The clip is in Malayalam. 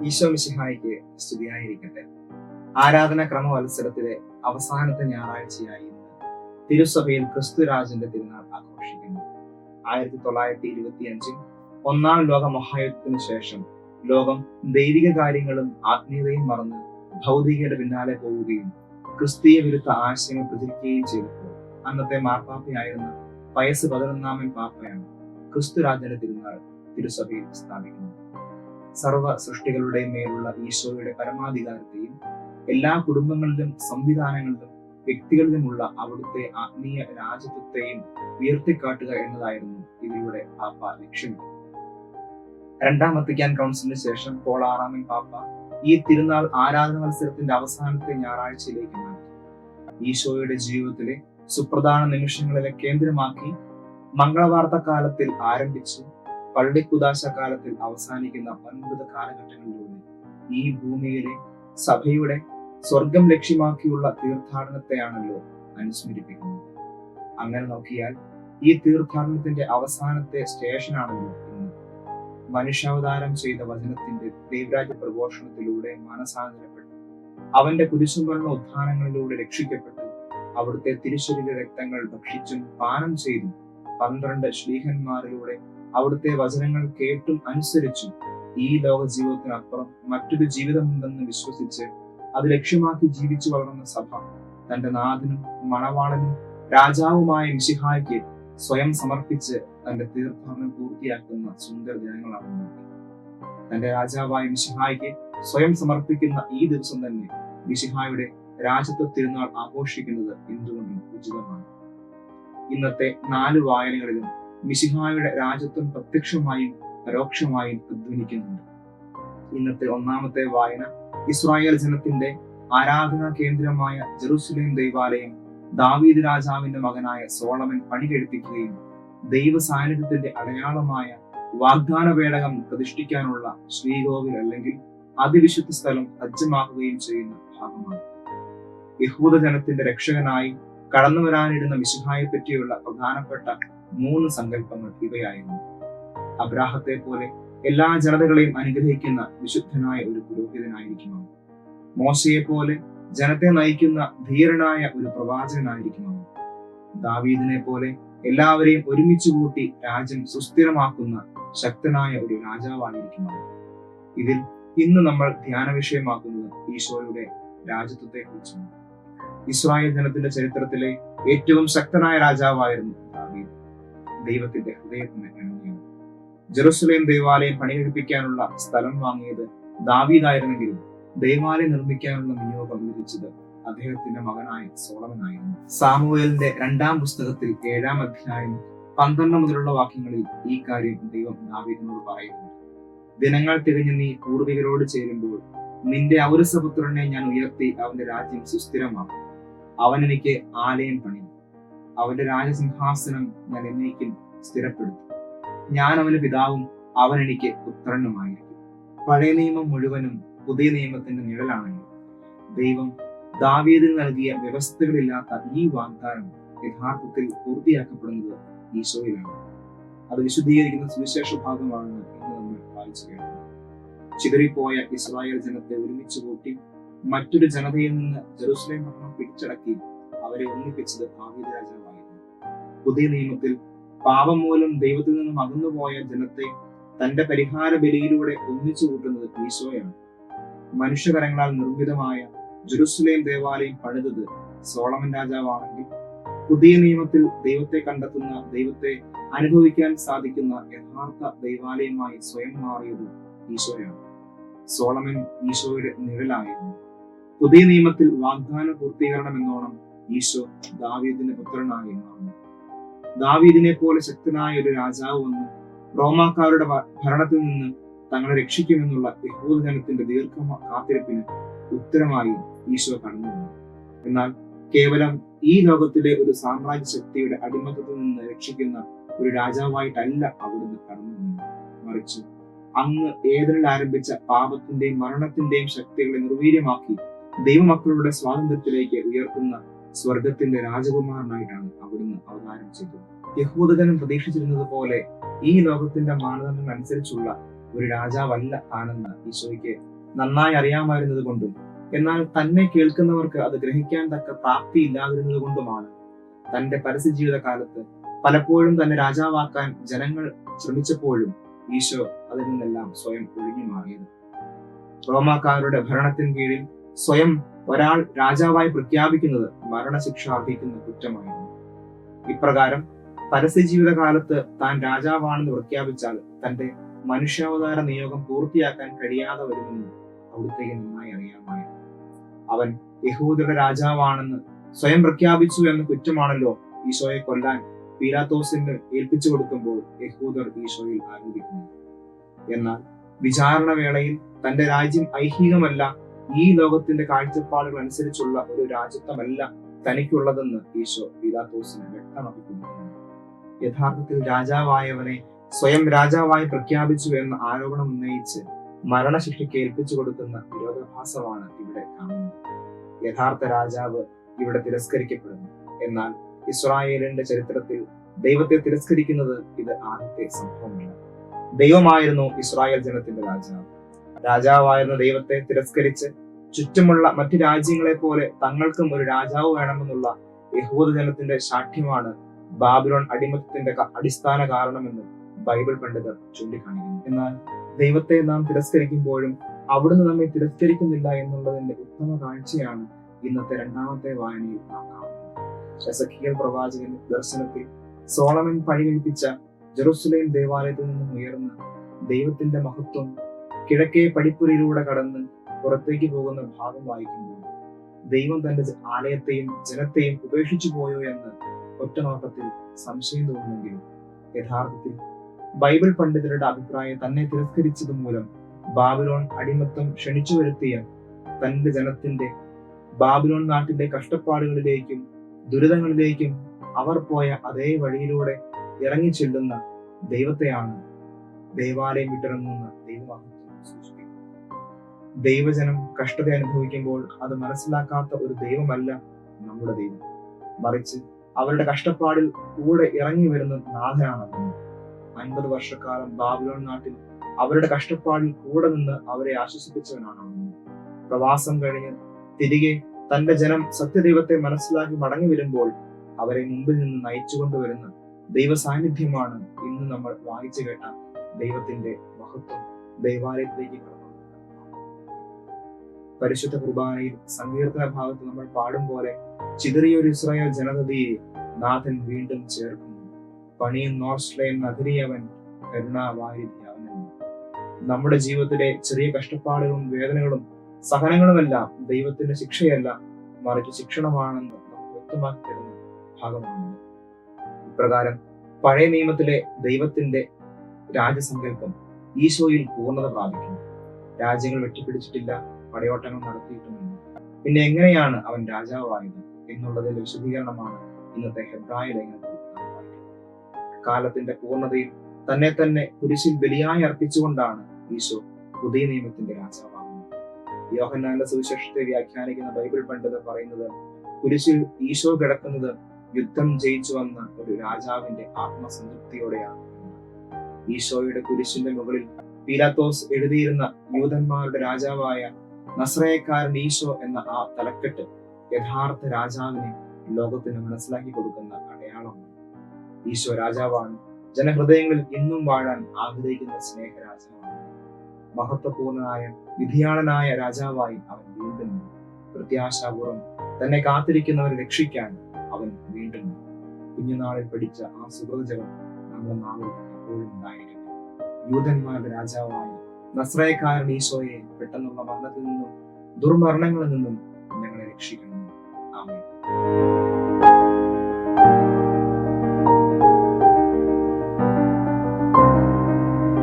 ഈശോ മിശിഹായിക്ക് സ്തുതിയായിരിക്കട്ടെ. ആരാധന ക്രമവത്സരത്തിലെ അവസാനത്തെ ഞായറാഴ്ചയായി ഇന്ന് തിരുസഭയിൽ ക്രിസ്തുരാജന്റെ തിരുനാൾ ആഘോഷിക്കുന്നു. 1925 ഒന്നാം ലോക മഹായുദ്ധത്തിന് ശേഷം ലോകം ദൈവിക കാര്യങ്ങളും ആത്മീയതയും മറന്ന് ഭൗതികയുടെ പിന്നാലെ പോവുകയും ക്രിസ്തീയ വിരുദ്ധ ആശയങ്ങൾ പ്രചരിക്കുകയും ചെയ്തപ്പോൾ അന്നത്തെ മാർപ്പാപ്പയായിരുന്ന പയസ് 11 പാപ്പയാണ് ക്രിസ്തുരാജന്റെ തിരുനാൾ തിരുസഭയിൽ സ്ഥാപിക്കുന്നത്. സർവ സൃഷ്ടികളുടെ മേലുള്ള ഈശോയുടെ പരമാധികാരത്തെയും എല്ലാ കുടുംബങ്ങളിലും സംവിധാനങ്ങളിലും വ്യക്തികളിലുമുള്ള അവിടുത്തെ ആത്മീയ രാജത്വത്തെയും ഉയർത്തിക്കാട്ടുക എന്നതായിരുന്നു ഇതിലൂടെ പാപ്പ ലക്ഷ്യമിട്ടത്. രണ്ടാം വത്തിക്കാൻ കൗൺസിലിന് ശേഷം പോൾ 6 പാപ്പ ഈ തിരുനാൾ ആരാധന മത്സരത്തിന്റെ അവസാനത്തെ ഞായറാഴ്ചയിലേക്ക് മാറ്റി. ഈശോയുടെ ജീവിതത്തിലെ സുപ്രധാന നിമിഷങ്ങളിലെ കേന്ദ്രമാക്കി മംഗളവാർത്ത കാലത്തിൽ ആരംഭിച്ച് പള്ളിക്കുദാശ കാലത്തിൽ അവസാനിക്കുന്ന 9 കാലഘട്ടങ്ങളിലൂടെ ഈ ഭൂമിയിലെ സഭയുടെ സ്വർഗം ലക്ഷ്യമാക്കിയുള്ള തീർത്ഥാടനത്തെയാണല്ലോ അനുസ്മരിപ്പിക്കുന്നത്. അങ്ങനെ നോക്കിയാൽ ഈ തീർത്ഥാടനത്തിന്റെ അവസാനത്തെ സ്റ്റേഷനാണല്ലോ ഇന്ന്. മനുഷ്യാവതാരം ചെയ്ത വചനത്തിന്റെ ദൈവരാജ്യ പ്രഘോഷണത്തിലൂടെ മനസാന്തരപ്പെട്ട് അവന്റെ കുരിശുമരണ ഉത്ഥാനങ്ങളിലൂടെ രക്ഷിക്കപ്പെട്ട് അവിടുത്തെ തിരുശരീര രക്തങ്ങൾ ഭക്ഷിച്ചും പാനം ചെയ്തും 12 ശ്ലീഹന്മാരിലൂടെ അവിടുത്തെ വചനങ്ങൾ കേട്ടും അനുസരിച്ചും ഈ ലോക ജീവിതത്തിനപ്പുറം മറ്റൊരു ജീവിതമുണ്ടെന്ന് വിശ്വസിച്ച് അത് ലക്ഷ്യമാക്കി ജീവിച്ചു വളർന്ന സഭ തന്റെ നാഥനും മണവാളനും രാജാവുമായ മിശിഹായ്ക്ക് സ്വയം സമർപ്പിച്ച് തന്റെ തീർത്ഥാടനം പൂർത്തിയാക്കുന്ന സുന്ദര ദിനങ്ങളാണ്. തന്റെ രാജാവായ മിശിഹായ്ക്ക് സ്വയം സമർപ്പിക്കുന്ന ഈ ദിവസം തന്നെ മിശിഹായുടെ രാജത്വ തിരുനാൾ ആഘോഷിക്കുന്നത് എന്തുകൊണ്ടും ഉചിതമാണ്. ഇന്നത്തെ 4 വായനകളിലും മിശിഹായുടെ രാജത്വം പ്രത്യക്ഷമായും പരോക്ഷമായും പ്രതിധ്വനിക്കുന്നുണ്ട്. ഇന്നത്തെ ഒന്നാമത്തെ വായന ഇസ്രായേൽ ജനത്തിന്റെ ആരാധനാ കേന്ദ്രമായ ജെറുസലേം ദൈവാലയം ദാവീദ് രാജാവിന്റെ മകനായ സോളമൻ പണി കഴിപ്പിക്കുകയും ദൈവ സാന്നിധ്യത്തിന്റെ അടയാളമായ വാഗ്ദാന പേടകം പ്രതിഷ്ഠിക്കാനുള്ള ശ്രീകോവിൽ അല്ലെങ്കിൽ അതിവിശുദ്ധ സ്ഥലം സജ്ജമാക്കുകയും ചെയ്യുന്ന ഭാഗമാണ്. യഹൂദ ജനത്തിന്റെ രക്ഷകനായി കടന്നു വരാനിടുന്ന മിശിഹായെ പറ്റിയുള്ള പ്രധാനപ്പെട്ട 3 സങ്കല്പങ്ങൾ ഇവയായിരുന്നു. അബ്രാഹത്തെ പോലെ എല്ലാ ജനതകളെയും അനുഗ്രഹിക്കുന്ന വിശുദ്ധനായ ഒരു പുരോഹിതനായിരിക്കുമോ, മോശയെ പോലെ ജനത്തെ നയിക്കുന്ന ധീരനായ ഒരു പ്രവാചകനായിരിക്കുമോ, ദാവീദിനെ പോലെ എല്ലാവരെയും ഒരുമിച്ച് കൂട്ടി രാജ്യം സുസ്ഥിരമാക്കുന്ന ശക്തനായ ഒരു രാജാവായിരിക്കുമോ. ഇതിൽ ഇന്ന് നമ്മൾ ധ്യാന വിഷയമാക്കുന്നത് ഈശോയുടെ രാജത്വത്തെ കുറിച്ചാണ്. ഇസ്രായേൽ ജനത്തിന്റെ ചരിത്രത്തിലെ ഏറ്റവും ശക്തനായ രാജാവായിരുന്നു ദാവീദ്. ദൈവത്തിന്റെ ഹൃദയത്തിന് ഇണങ്ങിയത്. ജെറുസലേം ദൈവാലയം പണികഴിപ്പിക്കാനുള്ള സ്ഥലം വാങ്ങിയത് ദാവീദായിരുന്നെങ്കിലും ദൈവാലയം നിർമ്മിക്കാനുള്ള നിയോഗം ലഭിച്ചത് അദ്ദേഹത്തിന്റെ മകനായ സോളമനായിരുന്നു. സാമുവേലിന്റെ 2 പുസ്തകത്തിൽ 7 അധ്യായം 12 മുതലുള്ള വാക്യങ്ങളിൽ ഈ കാര്യം ദൈവം ദാവീദിനോട് പറയുന്നു. ദിനങ്ങൾ തികഞ്ഞ് നീ പൂർവികരോട് ചേരുമ്പോൾ നിന്റെ ഔരസപുത്രനെ ഞാൻ ഉയർത്തി അവന്റെ രാജ്യം സുസ്ഥിരമാക്കും. അവൻ എനിക്ക് ആലയം പണിയും. അവന്റെ രാജസിംഹാസനം ഞാൻ എന്നേക്കും സ്ഥിരപ്പെടുത്തും. ഞാൻ അവന് പിതാവും അവൻ എനിക്ക് പുത്രനുമായിരിക്കും. പഴയ നിയമം മുഴുവനും പുതിയ നിയമത്തിന്റെ നിഴലാണല്ലോ. ദൈവം ദാവീദിന് നൽകിയ വ്യവസ്ഥകളില്ലാത്ത ഈ വാഗ്ദാനം യഥാർത്ഥത്തിൽ പൂർത്തിയാക്കപ്പെടുന്നത് ഈശോയിലാണ്. അത് വിശുദ്ധീകരിക്കുന്ന സുവിശേഷ ഭാഗമാണെന്ന് ഇന്ന് നമ്മൾ വായിച്ചു കേട്ടത്. ചിതറിപ്പോയ ഇസ്രായേൽ ജനത്തെ ഒരുമിച്ച് കൂട്ടി മറ്റൊരു ജനതയിൽ നിന്ന് ജെറുസലേം പട്ടണം പിടിച്ചടക്കി അവരെ ഒന്നിപ്പിച്ചത് ദാവീദ് രാജാവായിരുന്നു. പുതിയ നിയമത്തിൽ പാപം മൂലം ദൈവത്തിൽ നിന്നും അകന്നുപോയ ജനത്തെ തന്റെ പരിഹാര ബലിയിലൂടെ ഒന്നിച്ചു കൂട്ടുന്നത് ഈശോയാണ്. മനുഷ്യകരങ്ങളാൽ നിർമ്മിതമായ ജെറുസലേം ദേവാലയം പണിതത് സോളമൻ രാജാവാണെങ്കിൽ പുതിയ നിയമത്തിൽ ദൈവത്തെ കണ്ടെത്തുന്ന, ദൈവത്തെ അനുഭവിക്കാൻ സാധിക്കുന്ന യഥാർത്ഥ ദൈവാലയമായി സ്വയം മാറിയത് ഈശോയാണ്. സോളമൻ ഈശോയുടെ നിഴലായിരുന്നു. പുതിയ നിയമത്തിൽ വാഗ്ദാന പൂർത്തീകരണം എന്നോണം ഈശോ ദാവീദിന്റെ പുത്രനായി മാറുന്നു. ദാവീദിനെ പോലെ ശക്തനായ ഒരു രാജാവ് വന്ന് റോമാക്കാരുടെ ഭരണത്തിൽ നിന്ന് തങ്ങളെ രക്ഷിക്കുമെന്നുള്ള യഹൂദ ജനത്തിന്റെ ദീർഘ കാത്തിരിപ്പിന് ഉത്തരമായി ഈശോ കടന്നു വന്നു. എന്നാൽ കേവലം ഈ ലോകത്തിലെ ഒരു സാമ്രാജ്യ ശക്തിയുടെ അടിമത്തത്തിൽ നിന്ന് രക്ഷിക്കുന്ന ഒരു രാജാവായിട്ടല്ല അവിടുന്ന് കടന്നു വന്നത്. മറിച്ച് അങ്ങ് ഏദനിൽ ആരംഭിച്ച പാപത്തിന്റെയും മരണത്തിന്റെയും ശക്തികളെ നിർവീര്യമാക്കി ദൈവമക്കളുടെ സ്വാതന്ത്ര്യത്തിലേക്ക് ഉയർത്തുന്ന സ്വർഗത്തിന്റെ രാജകുമാരനായിട്ടാണ് അവിടുന്ന് അവതാരം ചെയ്തത്. യഹൂദജനം പ്രതീക്ഷിച്ചിരുന്നത് പോലെ ഈ ലോകത്തിന്റെ മാനദണ്ഡങ്ങൾ അനുസരിച്ചുള്ള ഒരു രാജാവല്ല താനെന്ന് ഈശോയ്ക്ക് നന്നായി അറിയാമായിരുന്നത് കൊണ്ടും എന്നാൽ തന്നെ കേൾക്കുന്നവർക്ക് അത് ഗ്രഹിക്കാൻ തക്ക പ്രാപ്തി ഇല്ലാതിരുന്നത് കൊണ്ടുമാണ് തന്റെ പരസ്യ ജീവിത കാലത്ത് പലപ്പോഴും തന്നെ രാജാവാക്കാൻ ജനങ്ങൾ ശ്രമിച്ചപ്പോഴും ഈശോ അതിൽ നിന്നെല്ലാം സ്വയം ഒഴിഞ്ഞു മാറിയത്. റോമാക്കാരുടെ ഭരണത്തിന് കീഴിൽ സ്വയം ഒരാൾ രാജാവായി പ്രഖ്യാപിക്കുന്നത് മരണശിക്ഷ അർഹിക്കുന്ന കുറ്റമായിരുന്നു. ഇപ്രകാരം പരസ്യ ജീവിത കാലത്ത് താൻ രാജാവാണെന്ന് പ്രഖ്യാപിച്ചാൽ തന്റെ മനുഷ്യാവതാര നിയോഗം പൂർത്തിയാക്കാൻ കഴിയാതെ വരുമെന്ന് അവിടുത്തേക്ക് നന്നായി അറിയാമായിരുന്നു. അവൻ യഹൂദരുടെ രാജാവാണെന്ന് സ്വയം പ്രഖ്യാപിച്ചു എന്ന കുറ്റമാണല്ലോ ഈശോയെ കൊല്ലാൻ പീലാത്തോസിന് ഏൽപ്പിച്ചു കൊടുക്കുമ്പോൾ യഹൂദർ ഈശോയിൽ ആരോപിക്കുന്നു. എന്നാൽ വിചാരണ വേളയിൽ തന്റെ രാജ്യം ഐഹികമല്ല, ഈ ലോകത്തിന്റെ കാഴ്ചപ്പാടുകൾ അനുസരിച്ചുള്ള ഒരു രാജ്യത്വമല്ല തനിക്കുള്ളതെന്ന് ഈശോ പീലാത്തോസിന് വ്യക്തമാക്കുന്നു. യഥാർത്ഥത്തിൽ രാജാവായവനെ സ്വയം രാജാവായി പ്രഖ്യാപിച്ചു എന്ന ആരോപണം ഉന്നയിച്ച് മരണശിക്ഷയ്ക്ക് ഏൽപ്പിച്ചു കൊടുക്കുന്ന വിരോധാഭാസമാണ് ഇവിടെ കാണുന്നത്. യഥാർത്ഥ രാജാവ് ഇവിടെ തിരസ്കരിക്കപ്പെടുന്നു. എന്നാൽ ഇസ്രായേലിന്റെ ചരിത്രത്തിൽ ദൈവത്തെ തിരസ്കരിക്കുന്നത് ഇത് ആദ്യത്തെ സംഭവമല്ല. ദൈവമായിരുന്നു ഇസ്രായേൽ ജനത്തിന്റെ രാജാവ്. രാജാവായിരുന്ന ദൈവത്തെ തിരസ്കരിച്ച് ചുറ്റുമുള്ള മറ്റു രാജ്യങ്ങളെ പോലെ തങ്ങൾക്കും ഒരു രാജാവ് വേണമെന്നുള്ള യഹൂദ ജനത്തിന്റെ ശാഠ്യമാണ് ബാബിലോൺ അടിമത്തത്തിന്റെ അടിസ്ഥാന കാരണമെന്ന് ബൈബിൾ പണ്ഡിതർ ചൂണ്ടിക്കാണിക്കുന്നു. എന്നാൽ ദൈവത്തെ നാം തിരസ്കരിക്കുമ്പോഴും അവിടുന്ന് നമ്മെ തിരസ്കരിക്കുന്നില്ല എന്നുള്ളതിന്റെ ഉത്തമ കാഴ്ചയാണ് ഇന്നത്തെ രണ്ടാമത്തെ വായനയിൽ നാം കാണുന്നത്. എസെക്കിയേൽ പ്രവാചകന്റെ ദർശനത്തിൽ സോളമൻ പണികഴിപ്പിച്ച ജെറുസലേം ദേവാലയത്തിൽ നിന്നും ഉയർന്ന ദൈവത്തിന്റെ മഹത്വം കിഴക്കേ പടിപ്പുരയിലൂടെ കടന്ന് പുറത്തേക്ക് പോകുന്ന ഭാഗം വായിക്കുമ്പോൾ ദൈവം തന്റെ ആലയത്തെയും ജനത്തെയും ഉപേക്ഷിച്ചു പോയോ എന്ന് ഒറ്റനോട്ടത്തിൽ സംശയം തോന്നുമെങ്കിലും യഥാർത്ഥത്തിൽ ബൈബിൾ പണ്ഡിതരുടെ അഭിപ്രായം തന്നെ തിരസ്കരിച്ചത് മൂലം ബാബിലോൺ അടിമത്തം ക്ഷണിച്ചു വരുത്തിയ തന്റെ ജനത്തിന്റെ ബാബിലോൺ നാട്ടിലെ കഷ്ടപ്പാടുകളിലേക്കും ദുരിതങ്ങളിലേക്കും അവർ പോയ അതേ വഴിയിലൂടെ ഇറങ്ങി ചെല്ലുന്ന ദൈവത്തെയാണ് ദേവാലയം വിട്ടിറങ്ങുന്ന ദൈവമഹത്വം സൂചിപ്പിക്കുന്നത്. ദൈവജനം കഷ്ടത അനുഭവിക്കുമ്പോൾ അത് മനസ്സിലാക്കാത്ത ഒരു ദൈവമല്ല നമ്മുടെ ദൈവം, മറിച്ച് അവരുടെ കഷ്ടപ്പാടിൽ കൂടെ ഇറങ്ങി വരുന്ന നാഥനാണ്. 50 വർഷക്കാലം ബാബിലോൺ നാട്ടിൽ അവരുടെ കഷ്ടപ്പാടിൽ കൂടെ നിന്ന് അവരെ ആശ്വസിപ്പിച്ചവനാണ്. പ്രവാസം കഴിഞ്ഞ് തിരികെ തന്റെ ജനം സത്യദൈവത്തെ മനസ്സിലാക്കി മടങ്ങി വരുമ്പോൾ അവരെ മുമ്പിൽ നിന്ന് നയിച്ചുകൊണ്ടുവരുന്ന ദൈവ സാന്നിധ്യമാണ് ഇന്ന് നമ്മൾ വായിച്ചു കേട്ട ദൈവത്തിന്റെ മഹത്വം ദൈവാലയത്തിലേക്ക് കടന്നു. പരിശുദ്ധ കുർബാനയിൽ സങ്കീർത്തന ഭാഗത്ത് നമ്മൾ പാടും പോലെ ചിതറിയൊരു ഇസ്രായേൽ ജനതയെ നാഥൻ വീണ്ടും ചേർക്കുന്നു. പണിയും നോർസ്ലേം നഗരിയവൻ കരുണാവാരിധിയാവനെന്ന്. നമ്മുടെ ജീവിതത്തിലെ ചെറിയ കഷ്ടപ്പാടുകളും വേദനകളും സഹനങ്ങളുമെല്ലാം ദൈവത്തിന്റെ ശിക്ഷയല്ല, മറിച്ച് ശിക്ഷണമാണെന്ന് നമുക്ക് വ്യക്തമാക്കി തരുന്ന ഭാഗമാണ്. ഇപ്രകാരം പഴയ നിയമത്തിലെ ദൈവത്തിന്റെ രാജസങ്കല്പം ഈശോയിൽ പൂർണ്ണത പ്രാപിക്കുന്നു. രാജ്യങ്ങൾ വെട്ടിപ്പിടിച്ചിട്ടില്ല, പടയോട്ടങ്ങൾ നടത്തിയിട്ടുമില്ല. പിന്നെ എങ്ങനെയാണ് അവൻ രാജാവായത് എന്നുള്ളതിന്റെ വിശദീകരണമാണ് ഇന്നത്തെ ഹെബ്രായ ലേഖനത്തിൽ. കാലത്തിന്റെ പൂർണ്ണതയിൽ തന്നെ കുരിശിൽ ബലിയായി അർപ്പിച്ചുകൊണ്ടാണ് ഈശോ പുതിയ നിയമത്തിന്റെ രാജാവാകുന്നത്. യോഹന്നാന്റെ സുവിശേഷത്തെ വ്യാഖ്യാനിക്കുന്ന ബൈബിൾ പണ്ഡിതർ പറയുന്നത് കുരിശിൽ ഈശോ കിടക്കുന്നത് യുദ്ധം ജയിച്ചു വന്ന ഒരു രാജാവിന്റെ ആത്മസംതൃപ്തിയോടെയാണ്. ഈശോയുടെ കുരിശിന്റെ മുകളിൽ പീലാത്തോസ് എഴുതിയിരുന്ന യൂദന്മാരുടെ രാജാവായ നസ്രയക്കാരൻ ഈശോ എന്ന ആ തലക്കെട്ട് യഥാർത്ഥ രാജാവിനെ ലോകത്തിന് മനസ്സിലാക്കി കൊടുക്കുന്ന അടയാളമാണ്. ഈശോ രാജാവാണ്, ജനഹൃദയങ്ങളിൽ ഇന്നും വാഴാൻ ആഗ്രഹിക്കുന്ന സ്നേഹരാജാവാണ്. മഹത്വപൂർണനായ വിധിയാളനായ രാജാവായി അവൻ വീണ്ടും പ്രത്യാശാപൂർവം തന്നെ കാത്തിരിക്കുന്നവരെ രക്ഷിക്കാൻ അവൻ വീണ്ടും. കുഞ്ഞുനാളിൽ പഠിച്ച ആ സുഹൃതജപം നമ്മുടെ നാവിൽ എപ്പോഴും ഉണ്ടായിരിക്കട്ടെ. യൂദന്മാരുടെ രാജാവായ നസ്രയക്കാരൻ ഈശോയെ പെട്ടെന്നുള്ള മരണത്തിൽ നിന്നും ദുർമരണങ്ങളിൽ നിന്നും ഞങ്ങളെ രക്ഷിക്കണം. ആമേൻ.